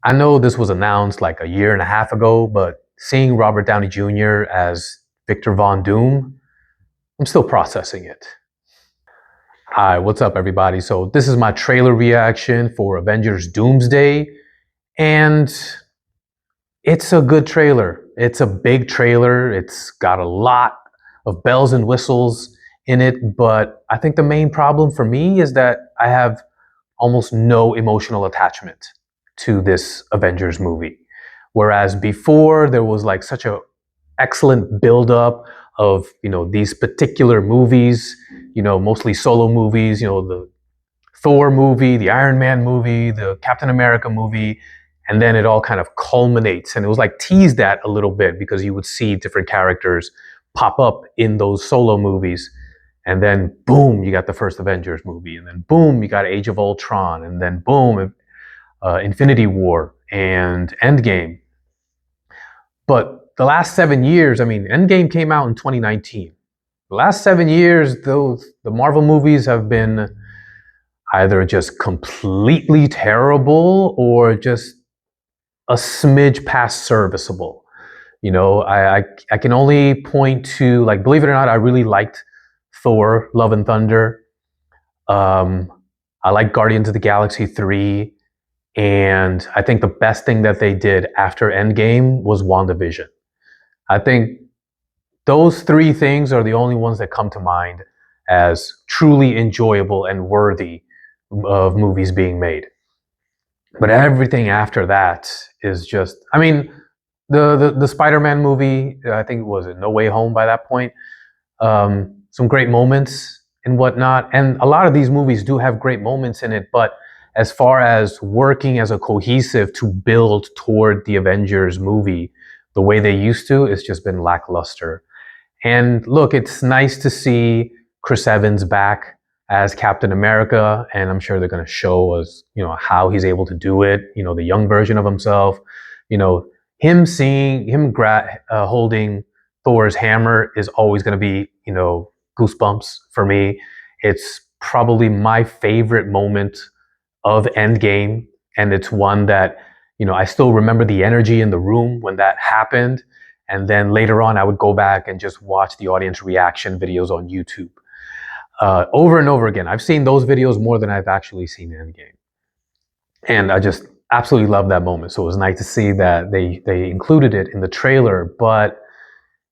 I know this was announced like a year and a half ago, but seeing Robert Downey Jr. as Victor Von Doom, I'm still processing it. Hi, what's up, everybody? So, this is my trailer reaction for Avengers Doomsday, and it's a good trailer. It's a big trailer. It's got a lot of bells and whistles in it, but I think the main problem for me is that I have almost no emotional attachment to this Avengers movie. Whereas before there was like such a excellent build-up of these particular movies, mostly solo movies, the Thor movie, the Iron Man movie, the Captain America movie, and then it all kind of culminates. And it was like teased at a little bit because you would see different characters pop up in those solo movies. And then boom, you got the first Avengers movie, and then boom, you got Age of Ultron, and then boom, Infinity War and Endgame. But the last 7 years, I mean, Endgame came out in 2019. The last 7 years, the Marvel movies have been either just completely terrible or just a smidge past serviceable. I can only point to, like, believe it or not, I really liked Thor: Love and Thunder. I like Guardians of the Galaxy 3. And I think the best thing that they did after Endgame was WandaVision. I think those three things are the only ones that come to mind as truly enjoyable and worthy of movies being made. But everything after that is just, I mean, the Spider-Man movie, I think it was No Way Home by that point. Some great moments and whatnot. And a lot of these movies do have great moments in it, but as far as working as a cohesive to build toward the Avengers movie the way they used to, it's just been lackluster. And look, it's nice to see Chris Evans back as Captain America, and I'm sure they're going to show us, how he's able to do it. The young version of himself. Him holding Thor's hammer is always going to be, goosebumps for me. It's probably my favorite moment of Endgame, and it's one that I still remember the energy in the room when that happened. And then later on, I would go back and just watch the audience reaction videos on YouTube over and over again. I've seen those videos more than I've actually seen Endgame, and I just absolutely love that moment. So it was nice to see that they included it in the trailer, but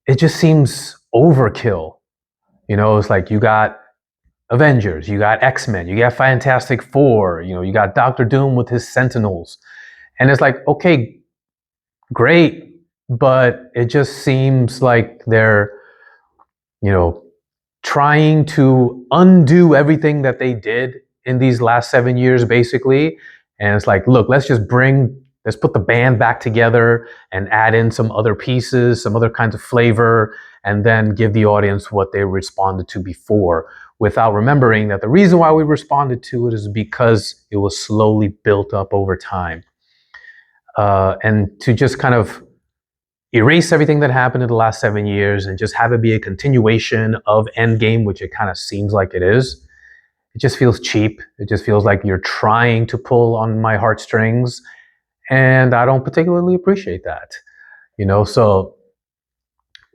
it just seems overkill. It's like you got Avengers, you got X-Men, you got Fantastic Four, you got Doctor Doom with his Sentinels. And it's like, okay, great, but it just seems like they're, trying to undo everything that they did in these last 7 years, basically. And it's like, look, let's put the band back together and add in some other pieces, some other kinds of flavor, and then give the audience what they responded to before, without remembering that the reason why we responded to it is because it was slowly built up over time. And to just kind of erase everything that happened in the last 7 years and just have it be a continuation of Endgame, which it kind of seems like it is, it just feels cheap. It just feels like you're trying to pull on my heartstrings, and I don't particularly appreciate that. So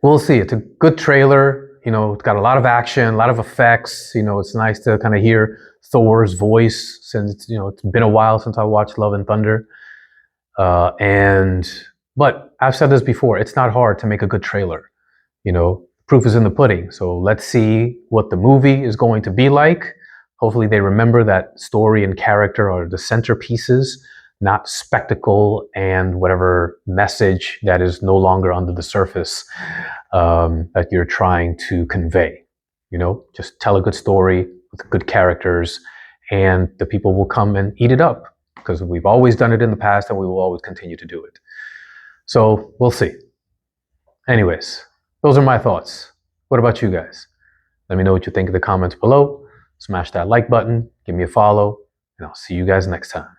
we'll see. It's a good trailer. It's got a lot of action, a lot of effects. It's nice to kind of hear Thor's voice, since it's been a while since I watched Love and Thunder. But I've said this before, it's not hard to make a good trailer. Proof is in the pudding. So let's see what the movie is going to be like. Hopefully they remember that story and character are the centerpieces, not spectacle and whatever message that is no longer under the surface that you're trying to convey. Just tell a good story with good characters, and the people will come and eat it up, because we've always done it in the past and we will always continue to do it. So we'll see. Anyways, those are my thoughts. What about you guys? Let me know what you think in the comments below. Smash that like button, give me a follow, and I'll see you guys next time.